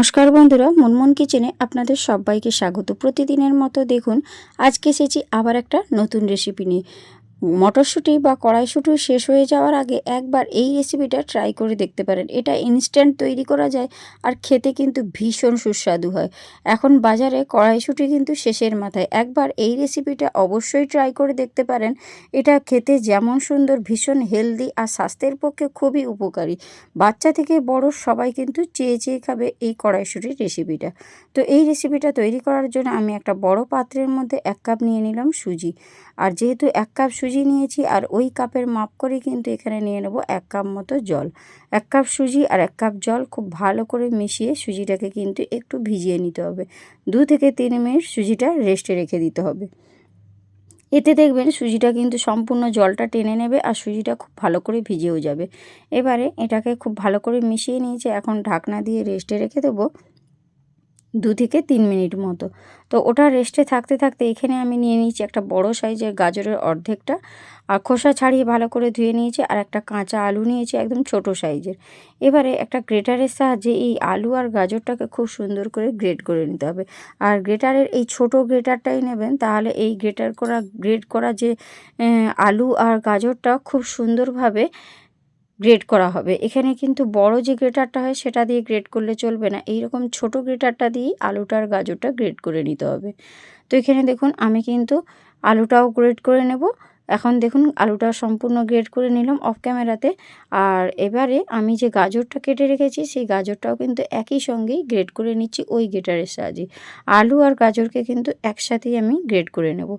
নমস্কার বন্ধুরা, মুনমুন কিচেনে আপনাদের সবাইকে স্বাগত। প্রতিদিনের মতো দেখুন আজকে এসেছি আবার একটা নতুন রেসিপি নিয়ে। মটরশুঁটি বা কড়াইশুঁটি শেষ হয়ে যাওয়ার আগে একবার এই রেসিপিটা ট্রাই করে দেখতে পারেন। এটা ইনস্ট্যান্ট তৈরি করা যায় আর খেতে কিন্তু ভীষণ সুস্বাদু হয়। এখন বাজারে কড়াইশুঁটি কিন্তু শেষের মাথায়, একবার এই রেসিপিটা অবশ্যই ট্রাই করে দেখতে পারেন। এটা খেতে যেমন সুন্দর, ভীষণ হেলদি আর স্বাস্থ্যের পক্ষে খুবই উপকারী। বাচ্চা থেকে বড় সবাই কিন্তু চেয়ে চেয়ে খাবে এই কড়াইশুঁটির রেসিপিটা। তো এই রেসিপিটা তৈরি করার জন্য আমি একটা বড় পাত্রের মধ্যে 1 কাপ নিয়ে নিলাম সুজি। আর যেহেতু 1 কাপ সুজি নিয়েছি আর ওই কাপের মাপ করে কিন্তু এখানে নিয়ে নেব 1 কাপ মতো জল। 1 কাপ সুজি আর 1 কাপ জল খুব ভালো করে মিশিয়ে সুজিটাকে কিন্তু একটু ভিজিয়ে নিতে হবে। 2 থেকে 3 মিনিট সুজিটা রেস্টে রেখে দিতে হবে। এতে দেখবেন সুজিটা কিন্তু সম্পূর্ণ জলটা টেনে নেবে আর সুজিটা খুব ভালো করে ভিজেও যাবে। এবারে এটাকে খুব ভালো করে মিশিয়ে নিয়েছি। এখন ঢাকনা দিয়ে রেস্টে রেখে দেবো 2 থেকে 3 মিনিট মতো। তো ওটা রেস্টে থাকতে থাকতে এখানে আমি নিয়ে নিয়েছি একটা বড় সাইজের গাজরের অর্ধেকটা, আর খোসা ছাড়িয়ে ভালো করে ধুয়ে নিয়েছি। আর একটা কাঁচা আলু নিয়েছি একদম ছোট সাইজের। এবারে একটা গ্রেটারের সাহায্যে এই আলু আর গাজরটাকে খুব সুন্দর করে গ্রেট করে নিতে হবে। আর গ্রেটারের এই ছোট গ্রেটারটাই নেবেন, তাহলে এই গ্রেট করা যে আলু আর গাজরটা খুব সুন্দরভাবে গ্রেট করা হবে। এখানে কিন্তু বড় যে গ্রেটারটা হয় সেটা দিয়ে গ্রেট করলে চলবে না, এইরকম ছোট গ্রেটারটা দিয়েই আলুটা আর গাজরটা গ্রেট করে নিতে হবে। তো এখানে দেখুন আমি কিন্তু আলুটাও গ্রেট করে নেব। এখন দেখুন আলুটা সম্পূর্ণ গ্রেট করে নিলাম অফ ক্যামেরাতে। আর এবারে আমি যে গাজরটা কেটে রেখেছি সেই গাজরটাও কিন্তু একই সঙ্গেই গ্রেট করে নিচ্ছি ওই গ্রেটারের সাহায্যে। আলু আর গাজরকে কিন্তু একসাথেই আমি গ্রেট করে নেব।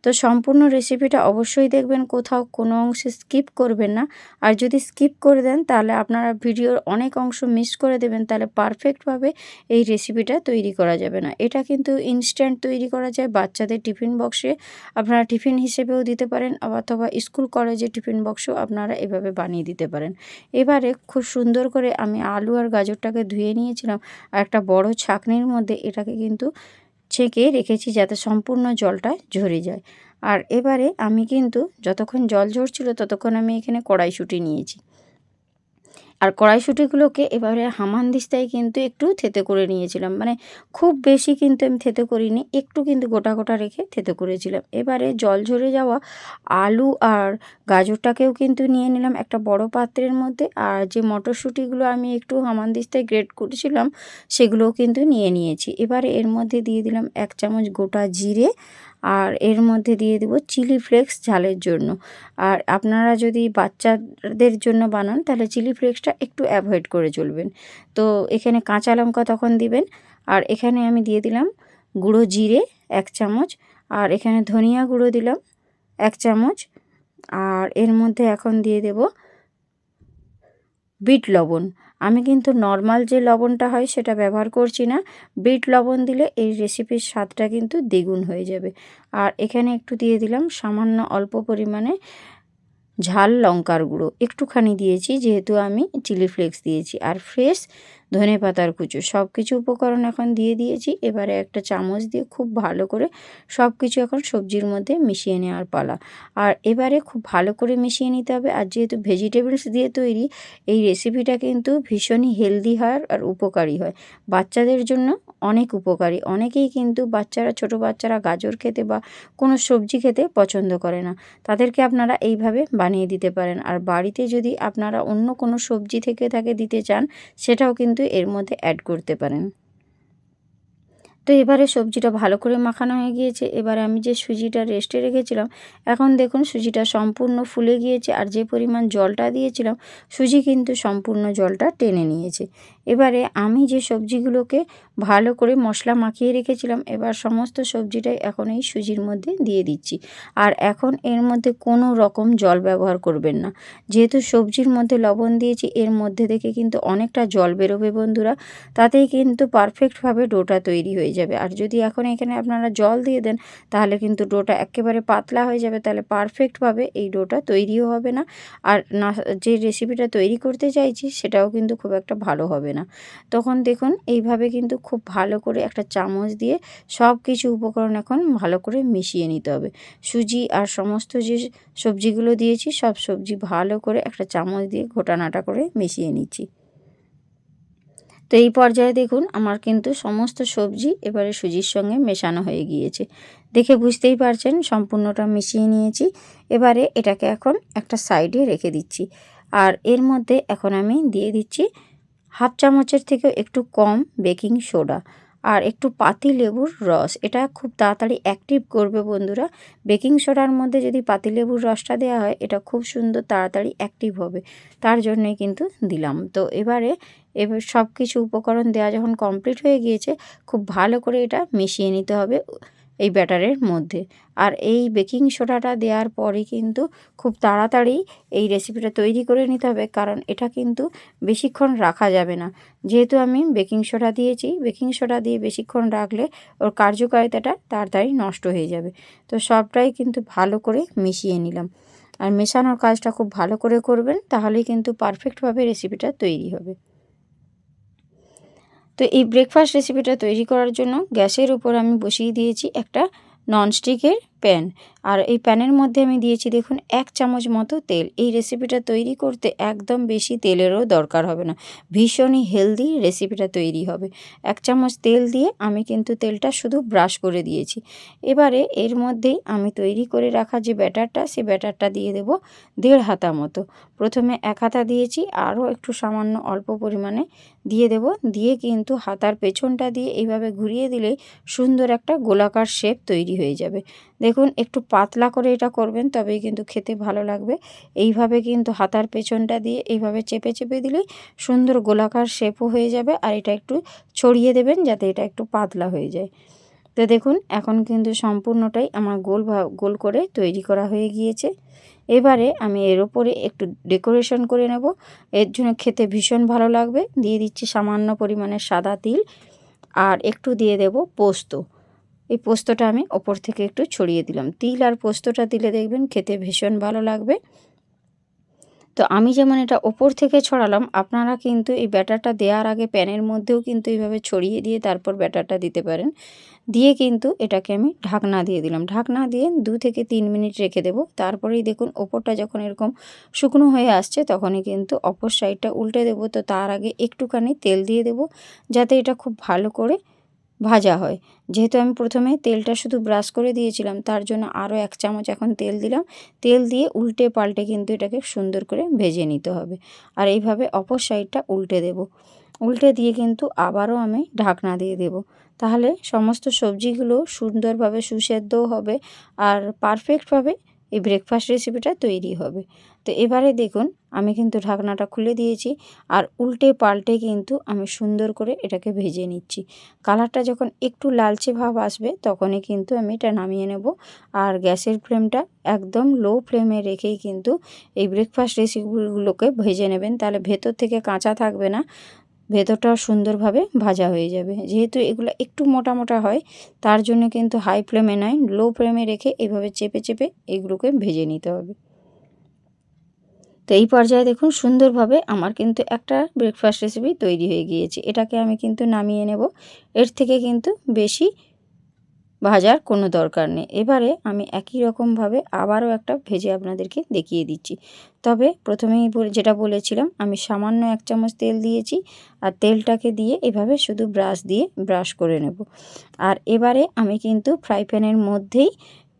তো সম্পূর্ণ রেসিপিটা অবশ্যই দেখবেন, কোথাও কোনো অংশে স্কিপ করবেন না। আর যদি স্কিপ করে দেন তাহলে আপনারা ভিডিওর অনেক অংশ মিস করে দেবেন, তাহলে পারফেক্টভাবে এই রেসিপিটা তৈরি করা যাবে না। এটা কিন্তু ইনস্ট্যান্ট তৈরি করা যায়, বাচ্চাদের টিফিন বক্সে আপনারা টিফিন হিসেবেও দিতে পারেন, অথবা স্কুল কলেজে টিফিন বক্সেও আপনারা এভাবে বানিয়ে দিতে পারেন। এবারে খুব সুন্দর করে আমি আলু আর গাজরটাকে ধুয়ে নিয়েছিলাম আর একটা বড় ছাঁকনির মধ্যে এটাকে কিন্তু ছেঁকে রেখেছি যাতে সম্পূর্ণ জলটা ঝরে যায়। আর এবারে আমি কিন্তু যতক্ষণ জল ঝরছিল ততক্ষণ আমি এখানে কড়াইশুঁটি নিয়েছি। আর কড়াইশুঁটিগুলোকে এবারে হামানদিস্তায় কিন্তু একটু থেঁতে করে নিয়েছিলাম। মানে খুব বেশি কিন্তু আমি থেঁতে করিনি, একটু কিন্তু গোটা গোটা রেখে থেঁতে করেছিলাম। এবারে জল ঝরে যাওয়া আলু আর গাজরটাকেও কিন্তু নিয়ে নিলাম একটা বড় পাত্রের মধ্যে। আর যে মটরশুঁটিগুলো আমি একটু হামানদিস্তায় গ্রেট করেছিলাম সেগুলোও কিন্তু নিয়ে নিয়েছি। এবারে এর মধ্যে দিয়ে দিলাম 1 চামচ গোটা জিরে, আর এর মধ্যে দিয়ে দেবো চিলি ফ্লেক্স ঝালের জন্য। আর আপনারা যদি বাচ্চাদের জন্য বানান তাহলে চিলি ফ্লেক্সটা একটু অ্যাভয়েড করে চলবেন। তো এখানে কাঁচা লঙ্কা তখন দিবেন। আর এখানে আমি দিয়ে দিলাম গুঁড়ো জিরে 1 চামচ, আর এখানে ধনিয়া গুঁড়ো দিলাম 1 চামচ। আর এর মধ্যে এখন দিয়ে দেব বিট লবণ। আমি কিন্তু নর্মাল যে লবণটা হয় সেটা ব্যবহার করছি না, বিট লবণ দিলে এই রেসিপির স্বাদটা কিন্তু দ্বিগুণ হয়ে যাবে। আর এখানে একটু দিয়ে দিলাম সামান্য অল্প পরিমাণে ঝাল লঙ্কার গুঁড়ো একটুখানি দিয়েছি, যেহেতু আমি চিলি ফ্লেক্স দিয়েছি। আর ফ্রেশ ধনেপাতার কুচো, সব কিছু উপকরণ এখন দিয়ে দিয়েছি। এবারে একটা চামচ দিয়ে খুব ভালো করে সব কিছু এখন সবজির মধ্যে মিশিয়ে নেওয়ার পালা। আর এবারে খুব ভালো করে মিশিয়ে নিতে হবে। আর যেহেতু ভেজিটেবলস দিয়ে তৈরি এই রেসিপিটা কিন্তু ভীষণই হেলদি হয় আর উপকারী হয়, বাচ্চাদের জন্য অনেক উপকারী। অনেকেই কিন্তু ছোটো বাচ্চারা গাজর খেতে বা কোনো সবজি খেতে পছন্দ করে না, তাদেরকে আপনারা এইভাবে বানিয়ে দিতে পারেন। আর বাড়িতে যদি আপনারা অন্য কোনো সবজি থেকে দিতে চান সেটাও কিন্তু এর মধ্যে অ্যাড করতে পারেন। তো এবারে সবজিটা ভালো করে মাখানো হয়ে গিয়েছে। এবারে আমি যে সুজিটা রেস্টে রেখেছিলাম, এখন দেখুন সুজিটা সম্পূর্ণ ফুলে গিয়েছে। আর যে পরিমাণ জলটা দিয়েছিলাম সুজি কিন্তু সম্পূর্ণ জলটা টেনে নিয়েছে। এবারে আমি যে সবজিগুলোকে ভালো করে মশলা মাখিয়ে রেখেছিলাম, এবার সমস্ত সবজিটাই এখন এই সুজির মধ্যে দিয়ে দিচ্ছি। আর এখন এর মধ্যে কোনো রকম জল ব্যবহার করবেন না, যেহেতু সবজির মধ্যে লবণ দিয়েছি এর মধ্যে থেকে কিন্তু অনেকটা জল বেরোবে বন্ধুরা, তাতেই কিন্তু পারফেক্টভাবে ডোটা তৈরি হয়ে যাবে। আর যদি এখন এখানে আপনারা জল দিয়ে দেন তাহলে কিন্তু ডোটা একেবারে পাতলা হয়ে যাবে, তাহলে পারফেক্টভাবে এই ডোটা তৈরিও হবে না। আর না, যে রেসিপিটা তৈরি করতে চাইছি সেটাও কিন্তু খুব একটা ভালো হবে না। তখন দেখুন এইভাবে কিন্তু খুব ভালো করে একটা চামচ দিয়ে সব কিছু উপকরণ এখন ভালো করে মিশিয়ে নিতে হবে। সুজি আর সমস্ত যে সবজিগুলো দিয়েছি সব সবজি ভালো করে একটা চামচ দিয়ে ঘোটানাটা করে মিশিয়ে নিচ্ছি। তো এই পর্যায়ে দেখুন আমার কিন্তু সমস্ত সবজি এবারে সুজির সঙ্গে মেশানো হয়ে গিয়েছে। দেখে বুঝতেই পারছেন সম্পূর্ণটা মিশিয়ে নিয়েছি। এবারে এটাকে এখন একটা সাইডে রেখে দিচ্ছি। আর এর মধ্যে এখন আমি দিয়ে দিচ্ছি হাফ চামচের থেকেও একটু কম বেকিং সোডা আর একটু পাতি লেবুর রস। এটা খুব তাড়াতাড়ি অ্যাক্টিভ করবে বন্ধুরা। বেকিং সোডার মধ্যে যদি পাতি লেবুর রসটা দেওয়া হয় এটা খুব সুন্দর তাড়াতাড়ি অ্যাক্টিভ হবে, তার জন্যই কিন্তু দিলাম। তো এবার সব কিছু উপকরণ দেওয়া যখন কমপ্লিট হয়ে গিয়েছে, খুব ভালো করে এটা মিশিয়ে নিতে হবে এই ব্যাটারের মধ্যে। আর এই বেকিং সোডাটা দেওয়ার পরে কিন্তু খুব তাড়াতাড়ি এই রেসিপিটা তৈরি করে নিতে হবে, কারণ এটা কিন্তু বেশিক্ষণ রাখা যাবে না। যেহেতু আমি বেকিং সোডা দিয়েছি, বেকিং সোডা দিয়ে বেশিক্ষণ রাখলে ওর কার্যকারিতাটা তাড়াতাড়ি নষ্ট হয়ে যাবে। তো সবটাই কিন্তু ভালো করে মিশিয়ে নিলাম। আর মেশানোর কাজটা খুব ভালো করে করবেন, তাহলেই কিন্তু পারফেক্টভাবে রেসিপিটা তৈরি হবে। তো এই ব্রেকফাস্ট রেসিপিটা তৈরি করার জন্য গ্যাসের উপর আমি বসিয়ে দিয়েছি একটা ননস্টিকের প্যান। আর এই প্যানের মধ্যে আমি দিয়েছি দেখুন 1 চামচ মতো তেল। এই রেসিপিটা তৈরি করতে একদম বেশি তেলেরও দরকার হবে না, ভীষণই হেলদি রেসিপিটা তৈরি হবে। 1 চামচ তেল দিয়ে আমি কিন্তু তেলটা শুধু ব্রাশ করে দিয়েছি। এবারে এর মধ্যেই আমি তৈরি করে রাখা যে ব্যাটারটা, সে ব্যাটারটা দিয়ে দেব 1.5 হাতা মতো। প্রথমে 1 হাতা দিয়েছি, আরও একটু সামান্য অল্প পরিমাণে দিয়ে দেব। দিয়ে কিন্তু হাতার পেছনটা দিয়ে এইভাবে ঘুরিয়ে দিলেই সুন্দর একটা গোলাকার শেপ তৈরি হয়ে যাবে। দেখুন একটু পাতলা করে এটা করবেন, তবেই কিন্তু খেতে ভালো লাগবে। এইভাবে কিন্তু হাতার পেছনটা দিয়ে এইভাবে চেপে চেপে দিলেই সুন্দর গোলাকার শেপও হয়ে যাবে। আর এটা একটু ছড়িয়ে দেবেন যাতে এটা একটু পাতলা হয়ে যায়। তো দেখুন এখন কিন্তু সম্পূর্ণটাই আমার গোল করে তৈরি করা হয়ে গিয়েছে। এবারে আমি এর ওপরে একটু ডেকোরেশন করে নেব, এর জন্য খেতে ভীষণ ভালো লাগবে। দিয়ে দিচ্ছি সামান্য পরিমাণে সাদা তিল আর একটু দিয়ে দেব পোস্ত। এই পোস্তটা আমি ওপর থেকে একটু ছড়িয়ে দিলাম। তিল আর পোস্তটা দিলে দেখবেন খেতে ভীষণ ভালো লাগবে। তো আমি যেমন এটা ওপর থেকে ছড়ালাম, আপনারা কিন্তু এই ব্যাটারটা দেওয়ার আগে প্যানের মধ্যেও কিন্তু এইভাবে ছড়িয়ে দিয়ে তারপর ব্যাটারটা দিতে পারেন। দিয়ে কিন্তু এটাকে আমি ঢাকনা দিয়ে দিলাম। ঢাকনা দিয়ে 2 থেকে 3 মিনিট রেখে দেব। তারপরেই দেখুন ওপরটা যখন এরকম শুকনো হয়ে আসছে, তখনই কিন্তু অপর সাইডটা উল্টে দেব। তো তার আগে একটুখানি তেল দিয়ে দেব, যাতে এটা খুব ভালো করে ভাজা হয়। যেহেতু আমি প্রথমে তেলটা শুধু ব্রাশ করে দিয়েছিলাম, তার জন্য আরও 1 চামচ এখন তেল দিলাম। তেল দিয়ে উল্টে পাল্টে কিন্তু এটাকে সুন্দর করে ভেজে নিতে হবে। আর এইভাবে অপর সাইডটা উল্টে দেব। উল্টে দিয়ে কিন্তু আবারও আমি ঢাকনা দিয়ে দেব। তাহলে সমস্ত সবজিগুলো সুন্দরভাবে সুসেদ্ধও হবে আর পারফেক্টভাবে এই ব্রেকফাস্ট রেসিপিটা তৈরি হবে। তো এবারে দেখুন আমি কিন্তু ঢাকনাটা খুলে দিয়েছি আর উল্টে পাল্টে কিন্তু আমি সুন্দর করে এটাকে ভেজে নিচ্ছি। কালারটা যখন একটু লালচে ভাব আসবে, তখনই কিন্তু আমি এটা নামিয়ে নেব। আর গ্যাসের ফ্লেমটা একদম লো ফ্লেমে রেখেই কিন্তু এই ব্রেকফাস্ট রেসিপিগুলোকে ভেজে নেবেন, তাহলে ভেতর থেকে কাঁচা থাকবে না, ভেতরটাও সুন্দরভাবে ভাজা হয়ে যাবে। যেহেতু এগুলো একটু মোটা মোটা হয়, তার জন্য কিন্তু হাই ফ্লেমে নয়, লো ফ্লেমে রেখে এইভাবে চেপে চেপে এগুলোকে ভেজে নিতে হবে। তো এই পর্যায়ে দেখুন সুন্দরভাবে আমার কিন্তু একটা ব্রেকফাস্ট রেসিপি তৈরি হয়ে গিয়েছে। এটাকে আমি কিন্তু নামিয়ে নেব। এর থেকে কিন্তু বেশি ভাজার কোনো দরকার নেই। এবারে আমি একই রকমভাবে আবারও একটা ভেজে আপনাদেরকে দেখিয়ে দিচ্ছি। তবে প্রথমেই যেটা বলেছিলাম, আমি সামান্য 1 চামচ তেল দিয়েছি আর তেলটাকে দিয়ে এভাবে শুধু ব্রাশ করে নেব। আর এবারে আমি কিন্তু ফ্রাই প্যানের মধ্যেই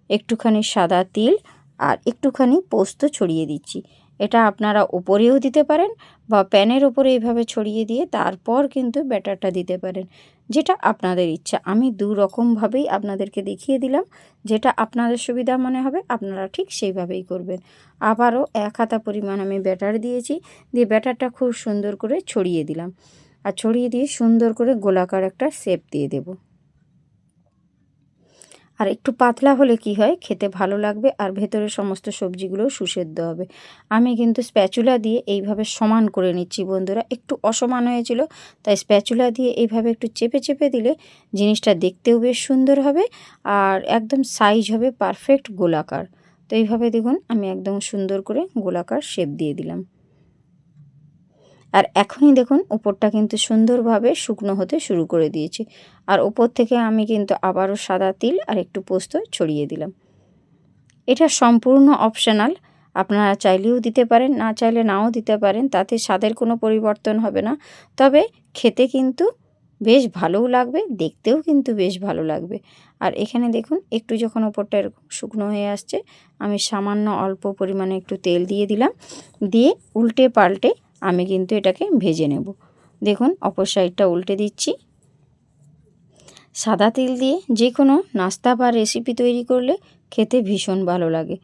একটুখানি সাদা তিল আর একটুখানি পোস্ত ছড়িয়ে দিচ্ছি। এটা আপনারা ওপরেও দিতে পারেন বা প্যানের ওপরে এইভাবে ছড়িয়ে দিয়ে তারপর কিন্তু ব্যাটারটা দিতে পারেন, যেটা আপনাদের ইচ্ছা। আমি 2 রকমভাবেই আপনাদেরকে দেখিয়ে দিলাম, যেটা আপনাদের সুবিধা মনে হবে আপনারা ঠিক সেইভাবেই করবেন। আবারও 1 হাতা পরিমাণ আমি ব্যাটার দিয়েছি, দিয়ে ব্যাটারটা খুব সুন্দর করে ছড়িয়ে দিলাম। আর ছড়িয়ে দিয়ে সুন্দর করে গোলাকার একটা শেপ দিয়ে দেব। আর একটু পাতলা হলে কি হয়, খেতে ভালো লাগবে আর ভেতরের সমস্ত সবজিগুলোও সুসেদ্ধ হবে। আমি কিন্তু স্প্যাচুলা দিয়ে এইভাবে সমান করে নিচ্ছি বন্ধুরা। একটু অসমান হয়েছিল, তাই স্প্যাচুলা দিয়ে এইভাবে একটু চেপে চেপে দিলে জিনিসটা দেখতেও বেশ সুন্দর হবে আর একদম সাইজ হবে পারফেক্ট গোলাকার। তো এইভাবে দেখুন আমি একদম সুন্দর করে গোলাকার শেপ দিয়ে দিলাম। আর এখনই দেখুন উপরটা কিন্তু সুন্দরভাবে শুকনো হতে শুরু করে দিয়েছি। আর উপর থেকে আমি কিন্তু আবারও সাদা তিল আর একটু পোস্ত ছড়িয়ে দিলাম। এটা সম্পূর্ণ অপশনাল, আপনারা চাইলেও দিতে পারেন, না চাইলে নাও দিতে পারেন, তাতে স্বাদের কোনো পরিবর্তন হবে না। তবে খেতে কিন্তু বেশ ভালোও লাগবে, দেখতেও কিন্তু বেশ ভালো লাগবে। আর এখানে দেখুন একটু যখন ওপরটা এরকম শুকনো হয়ে আসছে, আমি সামান্য অল্প পরিমাণে একটু তেল দিয়ে দিলাম, দিয়ে উল্টে পাল্টে আমি কিন্তু এটাকে ভেজে নেব। দেখুন অপর সাইডটা উল্টে দিচ্ছি। সাদা তেল দিয়ে যে কোনো নাস্তা বা রেসিপি তৈরি করলে খেতে ভীষণ ভালো লাগে।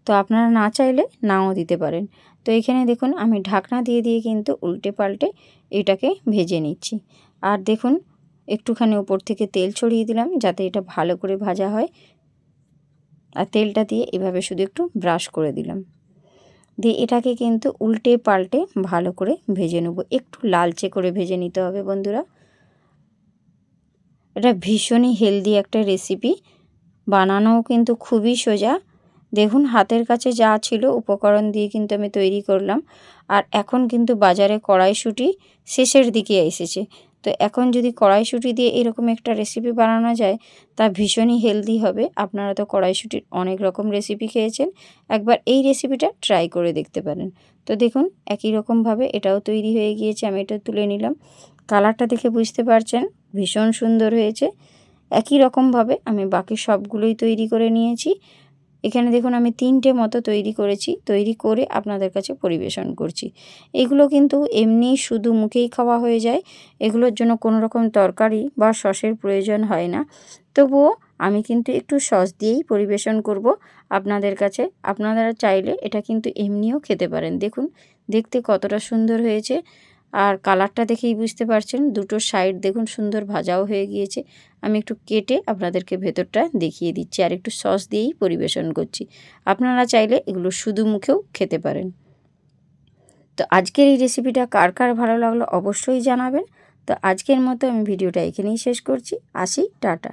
তো আপনারা না চাইলে নাও দিতে পারেন। তো এখানে দেখুন আমি ঢাকনা দিয়ে দিয়ে কিন্তু উল্টে পাল্টে এটাকে ভেজে নিচ্ছি। আর দেখুন একটুখানি উপর থেকে তেল ছড়িয়ে দিলাম যাতে এটা ভালো করে ভাজা হয়। আর তেলটা দিয়ে এভাবে শুধু একটু ব্রাশ করে দিলাম, দিয়ে এটাকে কিন্তু উল্টে পাল্টে ভালো করে ভেজে নেব। একটু লালচে করে ভেজে নিতে হবে বন্ধুরা। এটা ভীষণই হেলদি একটা রেসিপি, বানানোও কিন্তু খুবই সোজা। দেখুন হাতের কাছে যা ছিল উপকরণ দিয়ে কিন্তু আমি তৈরি করলাম। আর এখন কিন্তু বাজারে কড়াইশুঁটি শেষের দিকে এসেছে। তো এখন যদি কড়াইশুঁটি দিয়ে এরকম একটা রেসিপি বানানো যায় তা ভীষণই হেলদি হবে। আপনারা তো কড়াইশুঁটির অনেক রকম রেসিপি খেয়েছেন, একবার এই রেসিপিটা ট্রাই করে দেখতে পারেন। তো দেখুন একই রকমভাবে এটাও তৈরি হয়ে গিয়েছে, আমি এটা তুলে নিলাম। কালারটা দেখে বুঝতে পারছেন ভীষণ সুন্দর হয়েছে। একই রকমভাবে আমি বাকি সবগুলোই তৈরি করে নিয়েছি। এখানে দেখুন আমি 3টে মতো তৈরি করেছি, তৈরি করে আপনাদের কাছে পরিবেশন করছি। এগুলো কিন্তু এমনি শুধু মুখেই খাওয়া হয়ে যায়, এগুলোর জন্য কোনো রকম তরকারি বা সসের প্রয়োজন হয় না। তবুও আমি কিন্তু একটু সস দিয়েই পরিবেশন করব আপনাদের কাছে। আপনারা চাইলে এটা কিন্তু এমনিও খেতে পারেন। দেখুন দেখতে কতটা সুন্দর হয়েছে, আর কালারটা দেখেই বুঝতে পারছেন দুটো সাইড দেখুন সুন্দর ভাজাও হয়ে গিয়েছে। আমি একটু কেটে আপনাদেরকে ভেতরটা দেখিয়ে দিচ্ছি, আর একটু সস দিয়েই পরিবেশন করছি। আপনারা চাইলে এগুলো শুধু মুখেও খেতে পারেন। তো আজকের এই রেসিপিটা কার কার ভালো লাগলো অবশ্যই জানাবেন। তো আজকের মতো আমি ভিডিওটা এখানেই শেষ করছি। আসি, টাটা।